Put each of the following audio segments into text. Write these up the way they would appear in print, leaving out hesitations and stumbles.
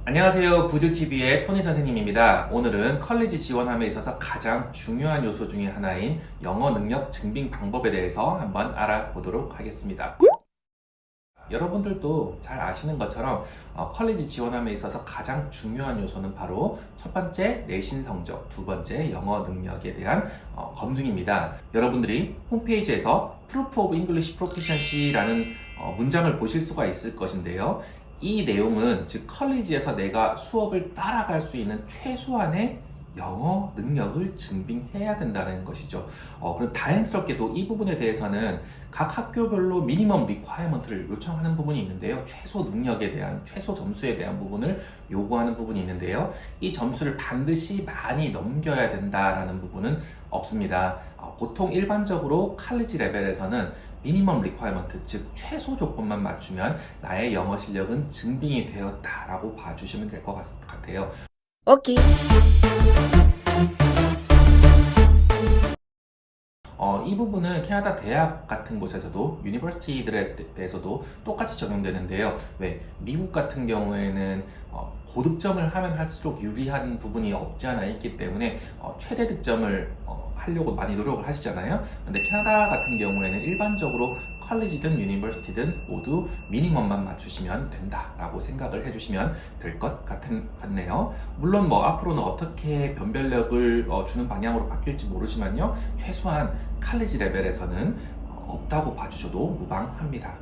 안녕하세요. 부드TV의 토니 선생님입니다. 오늘은 컬리지 지원함에 있어서 가장 중요한 요소 중에 하나인 영어 능력 증빙 방법에 대해서 한번 알아보도록 하겠습니다. 여러분들도 잘 아시는 것처럼 컬리지 지원함에 있어서 가장 중요한 요소는 바로 첫 번째 내신 성적, 두 번째 영어 능력에 대한 검증입니다. 여러분들이 홈페이지에서 Proof of English Proficiency라는 문장을 보실 수가 있을 것인데요. 이 내용은 즉 컬리지에서 내가 수업을 따라갈 수 있는 최소한의 영어 능력을 증빙해야 된다는 것이죠. 그럼 다행스럽게도 이 부분에 대해서는 각 학교별로 미니멈 리퀘어먼트를 요청하는 부분이 있는데요. 최소 능력에 대한, 최소 점수에 대한 부분을 요구하는 부분이 있는데요. 이 점수를 반드시 많이 넘겨야 된다라는 부분은 없습니다. 보통 일반적으로 컬리지 레벨에서는 미니멈 리퀘어먼트, 즉 최소 조건만 맞추면 나의 영어 실력은 증빙이 되었다라고 봐주시면 될 것 같아요. 오케이. 이 부분은 캐나다 대학 같은 곳에서도 유니버시티들에 대해서도 똑같이 적용되는데요. 왜 미국 같은 경우에는 고득점을 하면 할수록 유리한 부분이 없지 않아 있기 때문에 최대 득점을 하려고 많이 노력을 하시잖아요. 근데 캐나다 같은 경우에는 일반적으로 컬리지든 유니버시티든 모두 미니멈만 맞추시면 된다라고 생각을 해주시면 될 것 같네요. 물론 앞으로는 어떻게 변별력을 주는 방향으로 바뀔지 모르지만요. 최소한 컬리지 레벨에서는 없다고 봐주셔도 무방합니다.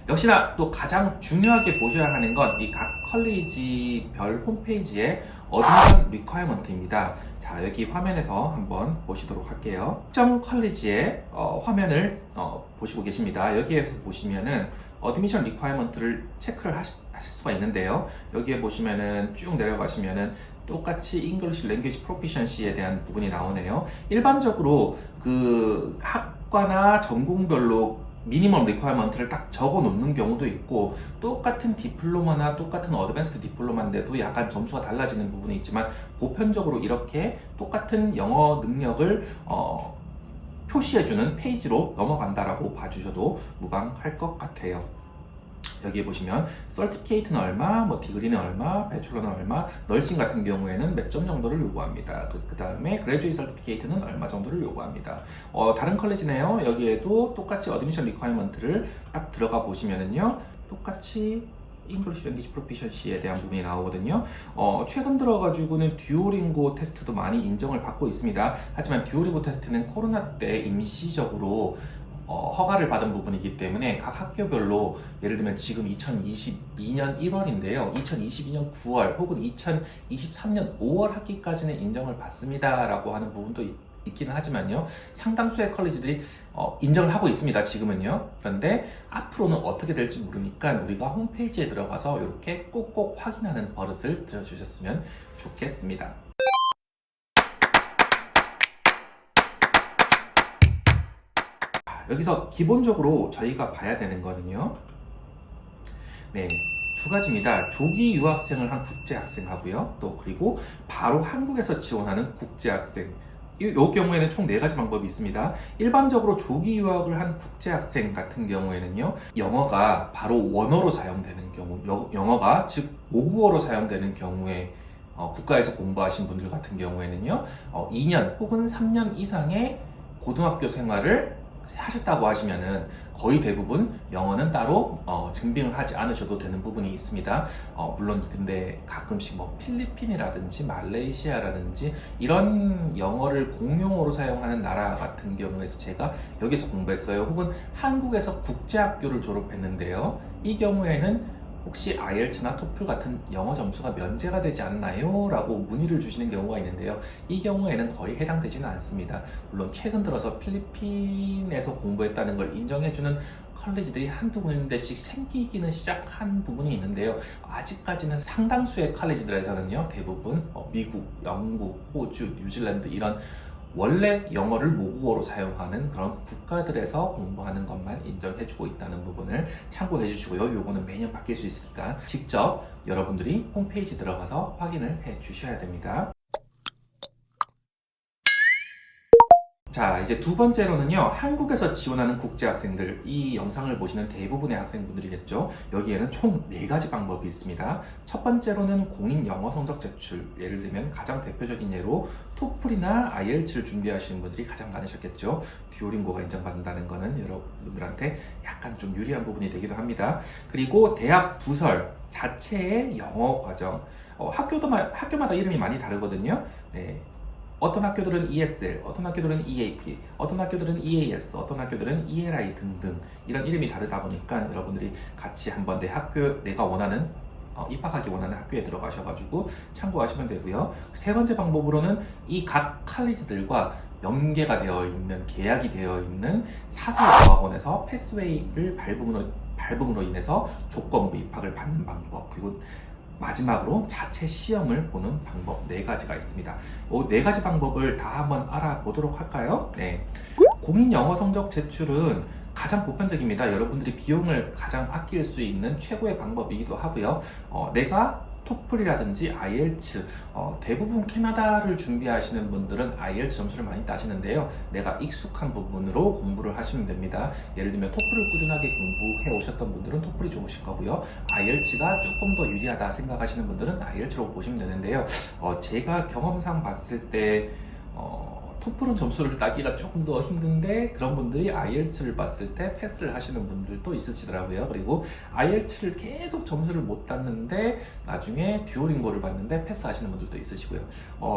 역시나 또 가장 중요하게 보셔야 하는 건 이 각 컬리지별 홈페이지의 어드미션 리퀘어먼트입니다. 자, 여기 화면에서 한번 보시도록 할게요. 특정 컬리지의 화면을 보시고 계십니다. 여기에서 보시면은 어드미션 리퀘어먼트를 체크를 하실 수가 있는데요. 여기에 보시면은 쭉 내려가시면은 똑같이 English Language Proficiency에 대한 부분이 나오네요. 일반적으로 그 학과나 전공별로 미니멈 리퀘어먼트를 딱 적어 놓는 경우도 있고, 똑같은 디플로마나 똑같은 어드밴스드 디플로마인데도 약간 점수가 달라지는 부분이 있지만 보편적으로 이렇게 똑같은 영어 능력을 표시해주는 페이지로 넘어간다라고 봐주셔도 무방할 것 같아요. 여기에 보시면 서티피케이트는 얼마, 디그리는 얼마, 배출러는 얼마, 널싱 같은 경우에는 몇 점 정도를 요구합니다. 그 다음에 그레듀에이트 서티피케이트는 얼마 정도를 요구합니다. 다른 컬리지네요. 여기에도 똑같이 어드미션 리퀘어먼트를 딱 들어가 보시면은요, 똑같이 English Language Proficiency에 대한 부분이 나오거든요. 최근 들어가지고는 듀오링고 테스트도 많이 인정을 받고 있습니다. 하지만 듀오링고 테스트는 코로나 때 임시적으로 허가를 받은 부분이기 때문에 각 학교별로, 예를 들면 지금 2022년 1월인데요. 2022년 9월 혹은 2023년 5월 학기까지는 인정을 받습니다라고 하는 부분도 있기는 하지만요. 상당수의 컬리지들이 인정을 하고 있습니다. 지금은요. 그런데 앞으로는 어떻게 될지 모르니까 우리가 홈페이지에 들어가서 이렇게 꼭꼭 확인하는 버릇을 들여주셨으면 좋겠습니다. 여기서 기본적으로 저희가 봐야 되는 거는요, 네, 두 가지입니다. 조기 유학생을 한 국제학생하고요, 또 그리고 바로 한국에서 지원하는 국제학생. 이 경우에는 총 4가지 방법이 있습니다. 일반적으로 조기 유학을 한 국제학생 같은 경우에는요, 영어가 바로 원어로 사용되는 경우, 영어가 즉 모국어로 사용되는 경우에 국가에서 공부하신 분들 같은 경우에는요, 2년 혹은 3년 이상의 고등학교 생활을 하셨다고 하시면은 거의 대부분 영어는 따로 증빙을 하지 않으셔도 되는 부분이 있습니다. 물론 근데 가끔씩 필리핀이라든지 말레이시아라든지 이런 영어를 공용어로 사용하는 나라 같은 경우에서 제가 여기서 공부했어요. 혹은 한국에서 국제학교를 졸업했는데요. 이 경우에는 혹시 IELTS나 TOEFL 같은 영어 점수가 면제가 되지 않나요? 라고 문의를 주시는 경우가 있는데요. 이 경우에는 거의 해당되지는 않습니다. 물론 최근 들어서 필리핀에서 공부했다는 걸 인정해주는 컬리지들이 한두 군데씩 생기기는 시작한 부분이 있는데요. 아직까지는 상당수의 컬리지들에서는요, 대부분 미국, 영국, 호주, 뉴질랜드 이런 원래 영어를 모국어로 사용하는 그런 국가들에서 공부하는 것만 인정해주고 있다는 부분을 참고해 주시고요. 요거는 매년 바뀔 수 있으니까 직접 여러분들이 홈페이지 들어가서 확인을 해 주셔야 됩니다. 자, 이제 두 번째로는요, 한국에서 지원하는 국제학생들, 이 영상을 보시는 대부분의 학생분들이겠죠. 여기에는 총 4가지 방법이 있습니다. 첫 번째로는 공인 영어 성적 제출, 예를 들면 가장 대표적인 예로 토플이나 IELTS를 준비하시는 분들이 가장 많으셨겠죠. 듀오링고가 인정받는다는 것은 여러분들한테 약간 좀 유리한 부분이 되기도 합니다. 그리고 대학 부설 자체의 영어 과정, 학교마다 이름이 많이 다르거든요. 네. 어떤 학교들은 ESL, 어떤 학교들은 EAP, 어떤 학교들은 EAS, 어떤 학교들은 ELI 등등 이런 이름이 다르다 보니까 여러분들이 같이 한번 내가 원하는 입학하기 원하는 학교에 들어가셔가지고 참고하시면 되고요. 세 번째 방법으로는 이 각 칼리지들과 연계가 되어 있는, 계약이 되어 있는 사설어학원에서 패스웨이를 밟음으로 인해서 조건부 입학을 받는 방법, 그리고 마지막으로 자체 시험을 보는 방법 4가지가 있습니다. 이 4가지 방법을 다 한번 알아보도록 할까요? 네. 공인 영어 성적 제출은 가장 보편적입니다. 여러분들이 비용을 가장 아낄 수 있는 최고의 방법이기도 하고요. 내가 토플이라든지 IELTS, 대부분 캐나다를 준비하시는 분들은 IELTS 점수를 많이 따시는데요. 내가 익숙한 부분으로 공부를 하시면 됩니다. 예를 들면 토플을 꾸준하게 공부해 오셨던 분들은 토플이 좋으실 거고요. IELTS가 조금 더 유리하다 생각하시는 분들은 IELTS로 보시면 되는데요. 제가 경험상 봤을 때 토플은 점수를 따기가 조금 더 힘든데 그런 분들이 IELTS를 봤을 때 패스를 하시는 분들도 있으시더라고요. 그리고 IELTS를 계속 점수를 못 땄는데 나중에 듀오링고를 봤는데 패스하시는 분들도 있으시고요.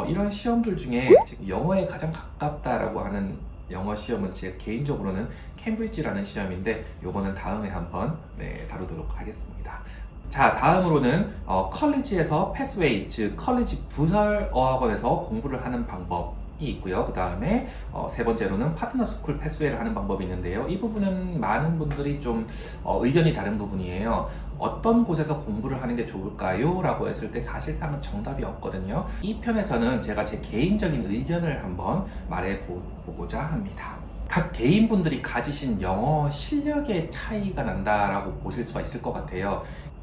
이런 시험들 중에 지금 영어에 가장 가깝다라고 하는 영어 시험은 제 개인적으로는 캠브리지라는 시험인데 요거는 다음에 한번 다루도록 하겠습니다. 자, 다음으로는 컬리지에서 패스웨이, 즉 컬리지 부설 어학원에서 공부를 하는 방법 이 있고요. 그 다음에 세 번째로는 파트너 스쿨 패스웨이를 하는 방법이 있는데요. 이 부분은 많은 분들이 좀 의견이 다른 부분이에요. 어떤 곳에서 공부를 하는 게 좋을까요? 라고 했을 때 사실상은 정답이 없거든요. 이 편에서는 제가 제 개인적인 의견을 한번 말해보고자 합니다. 각 개인분들이 가지신 영어 실력의 차이가 난다라고 보실 수가 있을 것 같아요.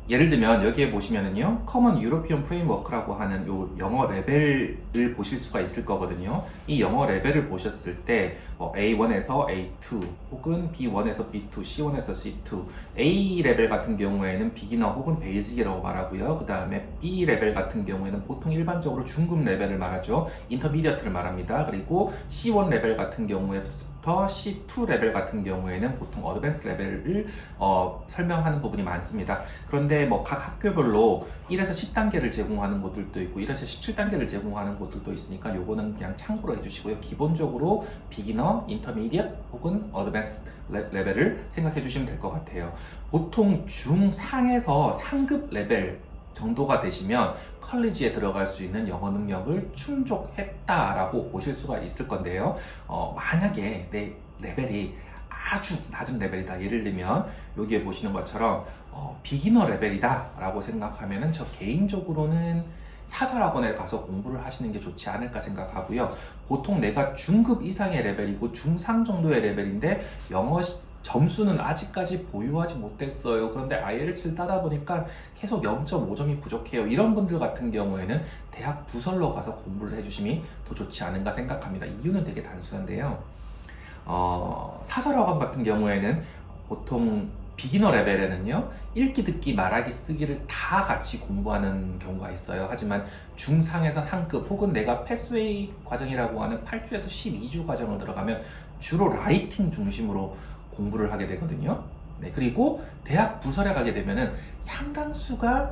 예를 들면 여기에 보시면은요, Common European Framework라고 하는 요 영어 레벨을 보실 수가 있을 거거든요. 이 영어 레벨을 보셨을 때 A1에서 A2 혹은 B1에서 B2, C1에서 C2, A 레벨 같은 경우에는 비기너 혹은 베이직이라고 말하고요. 그 다음에 B 레벨 같은 경우에는 보통 일반적으로 중급 레벨을 말하죠. 인터미디어트를 말합니다. 그리고 C1 레벨 같은 경우에부터 C2 레벨 같은 경우에는 보통 어드밴스 레벨을 설명하는 부분이 많습니다. 그런데 각 학교별로 1에서 10단계를 제공하는 곳들도 있고 1에서 17단계를 제공하는 곳들도 있으니까 요거는 그냥 참고로 해주시고요. 기본적으로 비기너, 인터미디엇 혹은 어드밴스 레벨을 생각해 주시면 될 것 같아요. 보통 중상에서 상급 레벨 정도가 되시면 컬리지에 들어갈 수 있는 영어 능력을 충족했다라고 보실 수가 있을 건데요. 만약에 내 레벨이 아주 낮은 레벨이다. 예를 들면 여기에 보시는 것처럼 비기너 레벨이다 라고 생각하면은 저 개인적으로는 사설학원에 가서 공부를 하시는 게 좋지 않을까 생각하고요. 보통 내가 중급 이상의 레벨이고 중상 정도의 레벨인데 영어 점수는 아직까지 보유하지 못했어요. 그런데 IELTS를 따다 보니까 계속 0.5점이 부족해요. 이런 분들 같은 경우에는 대학 부설로 가서 공부를 해주심이 더 좋지 않은가 생각합니다. 이유는 되게 단순한데요. 사설학원 같은 경우에는 보통 비기너 레벨에는요, 읽기, 듣기, 말하기, 쓰기를 다 같이 공부하는 경우가 있어요. 하지만 중상에서 상급 혹은 내가 패스웨이 과정이라고 하는 8주에서 12주 과정을 들어가면 주로 라이팅 중심으로 공부를 하게 되거든요. 네, 그리고 대학 부설에 가게 되면은 상당수가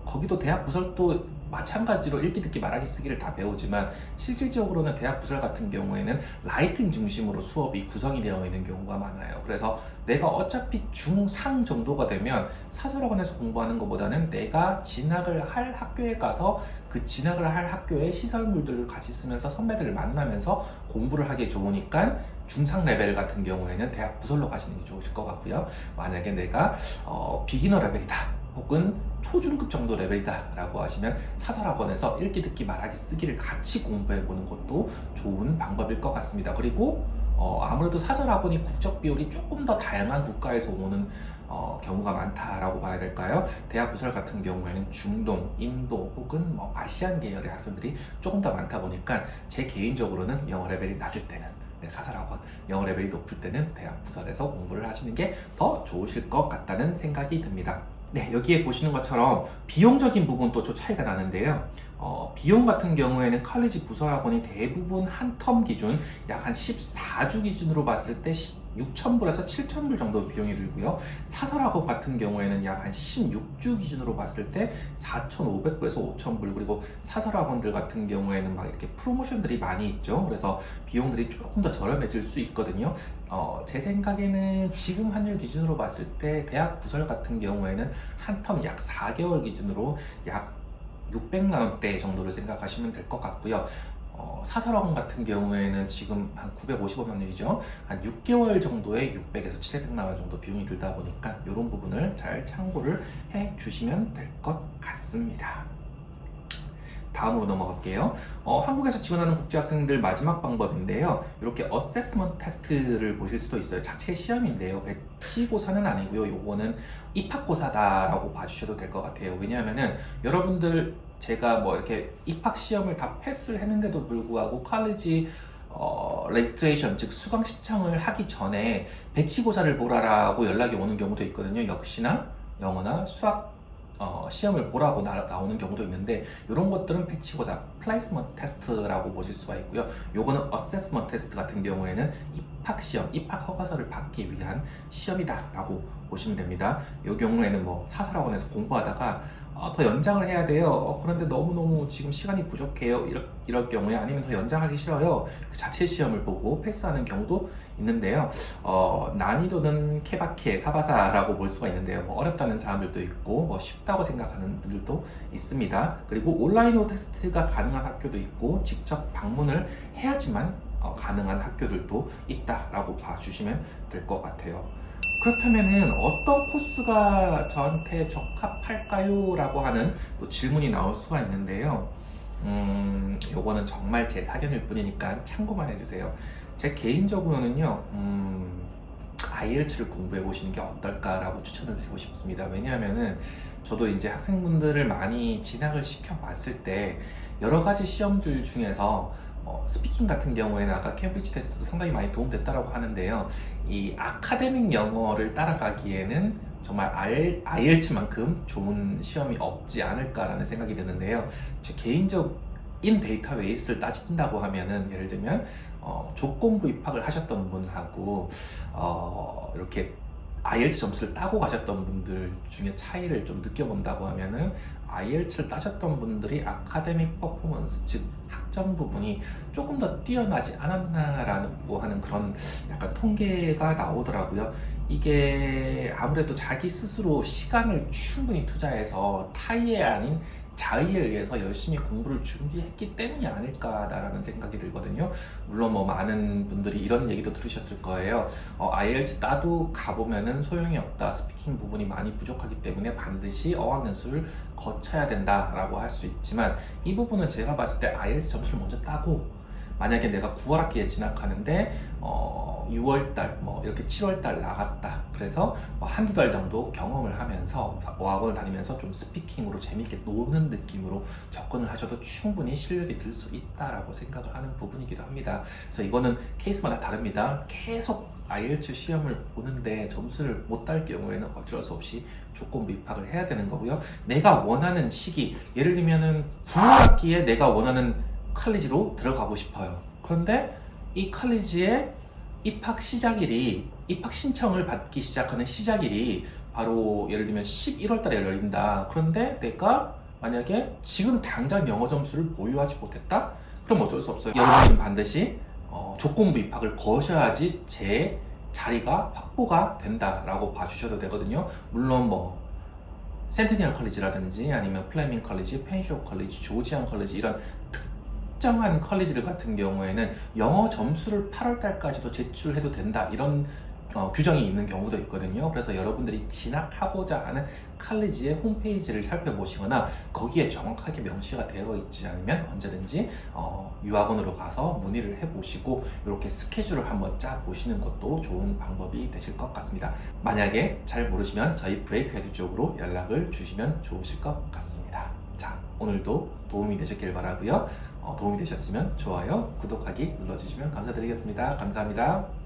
거기도 대학 부설도 마찬가지로 읽기, 듣기, 말하기, 쓰기를 다 배우지만 실질적으로는 대학 부설 같은 경우에는 라이팅 중심으로 수업이 구성이 되어 있는 경우가 많아요. 그래서 내가 어차피 중상 정도가 되면 사설학원에서 공부하는 것보다는 내가 진학을 할 학교에 가서 그 진학을 할 학교의 시설물들을 같이 쓰면서 선배들을 만나면서 공부를 하기 좋으니까 중상 레벨 같은 경우에는 대학 부설로 가시는 게 좋으실 것 같고요. 만약에 내가 비기너 레벨이다 혹은 초중급 정도 레벨이다 라고 하시면 사설학원에서 읽기, 듣기, 말하기, 쓰기를 같이 공부해 보는 것도 좋은 방법일 것 같습니다. 그리고 아무래도 사설학원이 국적 비율이 조금 더 다양한 국가에서 오는 경우가 많다라고 봐야 될까요? 대학 부설 같은 경우에는 중동, 인도 혹은 아시안 계열의 학생들이 조금 더 많다 보니까 제 개인적으로는 영어 레벨이 낮을 때는 네, 사설학원 영어 레벨이 높을 때는 대학 부설에서 공부를 하시는 게 더 좋으실 것 같다는 생각이 듭니다. 네, 여기에 보시는 것처럼 비용적인 부분도 좀 차이가 나는데요. 비용 같은 경우에는 컬리지 부설학원이 대부분 한 텀 기준 약 한 14주 기준으로 봤을 때 6,000불에서 7,000불 정도 비용이 들고요. 사설학원 같은 경우에는 약 한 16주 기준으로 봤을 때 4,500불에서 5,000불, 그리고 사설학원들 같은 경우에는 막 이렇게 프로모션들이 많이 있죠. 그래서 비용들이 조금 더 저렴해질 수 있거든요. 제 생각에는 지금 환율 기준으로 봤을 때 대학 부설 같은 경우에는 한 텀 약 4개월 기준으로 약 600만 원대 정도를 생각하시면 될 것 같고요. 사설학원 같은 경우에는 지금 한 950원 환율이죠. 한 6개월 정도에 600에서 700만 원 정도 비용이 들다 보니까 이런 부분을 잘 참고를 해 주시면 될 것 같습니다. 다음으로 넘어갈게요. 한국에서 지원하는 국제학생들 마지막 방법인데요. 이렇게 어세스먼트 테스트를 보실 수도 있어요. 자체 시험인데요. 배치고사는 아니고요. 요거는 입학고사다라고 봐주셔도 될 것 같아요. 왜냐하면은 여러분들 제가 뭐 이렇게 입학 시험을 다 패스를 했는데도 불구하고 컬리지 레지스트레이션, 즉 수강 신청을 하기 전에 배치고사를 보라라고 연락이 오는 경우도 있거든요. 역시나 영어나 수학 시험을 보라고 나오는 경우도 있는데, 이런 것들은 배치고사, 플레이스먼트 테스트라고 보실 수가 있고요. 요거는 어세스먼트 테스트 같은 경우에는 입학 시험, 입학 허가서를 받기 위한 시험이다 라고 보시면 됩니다. 이 경우에는 뭐 사설학원에서 공부하다가 더 연장을 해야 돼요. 그런데 너무너무 지금 시간이 부족해요. 이럴 경우에, 아니면 더 연장하기 싫어요. 자체 시험을 보고 패스하는 경우도 있는데요. 난이도는 케바케, 사바사라고 볼 수가 있는데요. 뭐 어렵다는 사람들도 있고, 뭐 쉽다고 생각하는 분들도 있습니다. 그리고 온라인으로 테스트가 가능한 학교도 있고, 직접 방문을 해야지만 가능한 학교들도 있다라고 봐주시면 될 것 같아요. 그렇다면은 어떤 코스가 저한테 적합할까요? 라고 하는 또 질문이 나올 수가 있는데요. 요거는 정말 제 사견일 뿐이니까 참고만 해주세요. 제 개인적으로는요, IELTS를 공부해 보시는 게 어떨까라고 추천을 드리고 싶습니다. 왜냐하면은 저도 이제 학생분들을 많이 진학을 시켜 봤을 때 여러 가지 시험들 중에서 스피킹 같은 경우에는 아까 캠브리지 테스트도 상당히 많이 도움됐다고 하는데요. 이 아카데믹 영어를 따라가기에는 정말 IELTS만큼 좋은 시험이 없지 않을까라는 생각이 드는데요. 제 개인적인 데이터베이스를 따진다고 하면은, 예를 들면 조건부 입학을 하셨던 분하고 이렇게 IELTS 점수를 따고 가셨던 분들 중에 차이를 좀 느껴본다고 하면은, IELTS를 따셨던 분들이 아카데믹 퍼포먼스, 즉 학점 부분이 조금 더 뛰어나지 않았나라고 하는 그런 약간 통계가 나오더라고요. 이게 아무래도 자기 스스로 시간을 충분히 투자해서 타의에 아닌 자의에 의해서 열심히 공부를 준비했기 때문이 아닐까라는 생각이 들거든요. 물론 뭐 많은 분들이 이런 얘기도 들으셨을 거예요. IELTS 따도 가보면은 소용이 없다. 스피킹 부분이 많이 부족하기 때문에 반드시 어학연수를 거쳐야 된다라고 할 수 있지만, 이 부분은 제가 봤을 때 IELTS 점수를 먼저 따고, 만약에 내가 9월 학기에 진학하는데 6월달 뭐 이렇게 7월달 나갔다, 그래서 한두 달 정도 경험을 하면서 어학원을 다니면서 좀 스피킹으로 재밌게 노는 느낌으로 접근을 하셔도 충분히 실력이 들 수 있다라고 생각을 하는 부분이기도 합니다. 그래서 이거는 케이스마다 다릅니다. 계속 IELTS 시험을 보는데 점수를 못 딸 경우에는 어쩔 수 없이 조건부 입학을 해야 되는 거고요. 내가 원하는 시기, 예를 들면은 9월 학기에 내가 원하는 컬리지로 들어가고 싶어요. 그런데 이 컬리지의 입학 시작일이, 입학 신청을 받기 시작하는 시작일이 바로 예를 들면 11월 달에 열린다. 그런데 내가 만약에 지금 당장 영어 점수를 보유하지 못했다? 그럼 어쩔 수 없어요. 여러분은 반드시 조건부 입학을 거셔야지 제 자리가 확보가 된다라고 봐주셔도 되거든요. 물론 뭐 센티니얼 컬리지라든지 아니면 플레밍 컬리지, 펜쇼 컬리지, 조지안 컬리지, 이런 특정한 컬리지들 같은 경우에는 영어 점수를 8월 달까지도 제출해도 된다, 이런 규정이 있는 경우도 있거든요. 그래서 여러분들이 진학하고자 하는 컬리지의 홈페이지를 살펴보시거나 거기에 정확하게 명시가 되어 있지 않으면 언제든지 유학원으로 가서 문의를 해보시고 이렇게 스케줄을 한번 짜보시는 것도 좋은 방법이 되실 것 같습니다. 만약에 잘 모르시면 저희 브레이크 헤드 쪽으로 연락을 주시면 좋으실 것 같습니다. 자, 오늘도 도움이 되셨길 바라고요. 도움이 되셨으면 좋아요, 구독하기 눌러주시면 감사드리겠습니다. 감사합니다.